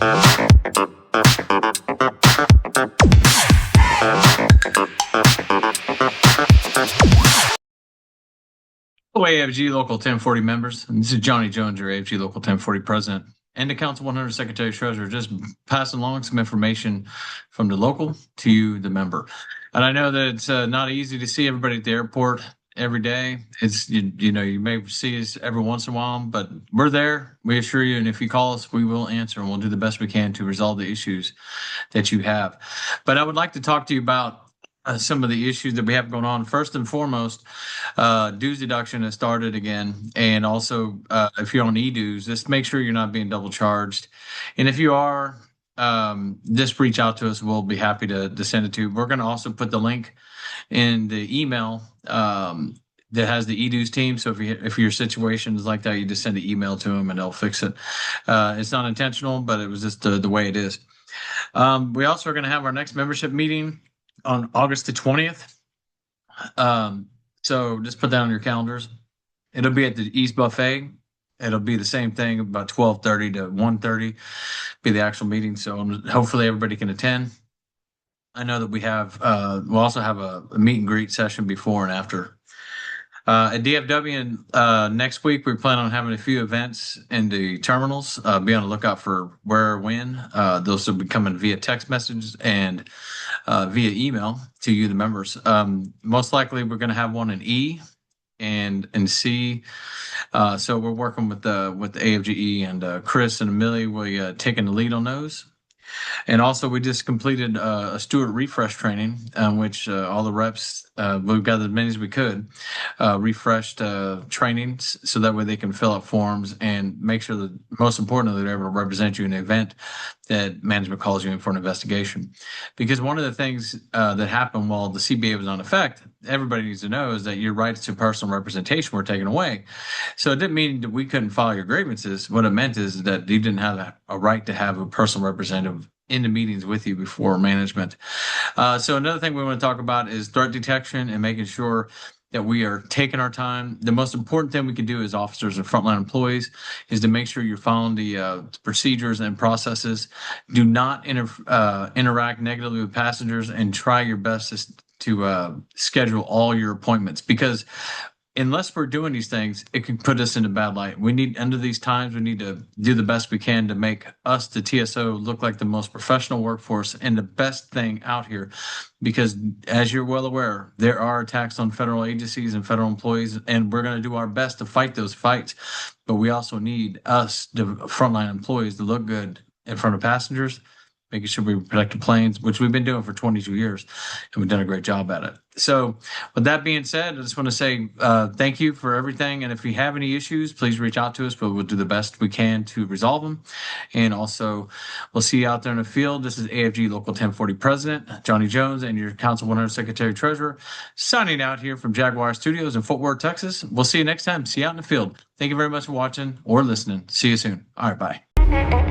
Hello, AFG Local 1040 members. And this is Johnny Jones, your AFG Local 1040 President and the Council 100 Secretary Treasurer, just passing along some information from the local to you, the member. And I know that it's not easy to see everybody at the airport every day. It's, you know, you may see us every once in a while, but we're there. We assure you. And if you call us, we will answer and we'll do the best we can to resolve the issues that you have. But I would like to talk to you about some of the issues that we have going on. First and foremost, dues deduction has started again. And also, if you're on e-dues, just make sure you're not being double charged. And if you are, just reach out to us. We'll be happy to send it to you. We're going to also put the link in the email that has the e-dues team. So if your situation is like that, you just send an email to them and they'll fix it. It's not intentional, but it was just the way it is. We also are going to have our next membership meeting on August the 20th. So just put that on your calendars. It'll be at the East Buffet. It'll be the same thing, about 12:30 to 1:30 be the actual meeting. So hopefully everybody can attend. I know that we'll also have a meet and greet session before and after. At DFW next week, we plan on having a few events in the terminals. Be on the lookout for where, when. Those will be coming via text messages and via email to you, the members. Most likely, we're going to have one in E and C. So we're working with the AFGE, and Chris and Amelia will be taking the lead on those. And also, we just completed a Stewart refresh training, which all the reps, we've got as many as we could, refreshed trainings so that way they can fill out forms and make sure that, most importantly, they're able to represent you in the event that management calls you in for an investigation. Because one of the things that happened while the CBA was on effect, everybody needs to know, is that your rights to personal representation were taken away. So it didn't mean that we couldn't file your grievances. What it meant is that you didn't have a right to have a personal representative in the meetings with you before management. So another thing we want to talk about is threat detection and making sure that we are taking our time. The most important thing we can do as officers and frontline employees is to make sure you're following the procedures and processes. Do not interact negatively with passengers, and try your best to schedule all your appointments, because unless we're doing these things, it can put us in a bad light. We need, under these times, we need to do the best we can to make us, the TSO, look like the most professional workforce and the best thing out here. Because as you're well aware, there are attacks on federal agencies and federal employees, and we're going to do our best to fight those fights. But we also need us, the frontline employees, to look good in front of passengers, making sure we protect the planes, which we've been doing for 22 years, and we've done a great job at it. So with that being said, I just want to say thank you for everything. And if you have any issues, please reach out to us, but we'll do the best we can to resolve them. And also, we'll see you out there in the field. This is AFG Local 1040 President, Johnny Jones, and your Council 100 Secretary Treasurer, signing out here from Jaguar Studios in Fort Worth, Texas. We'll see you next time. See you out in the field. Thank you very much for watching or listening. See you soon. All right, bye.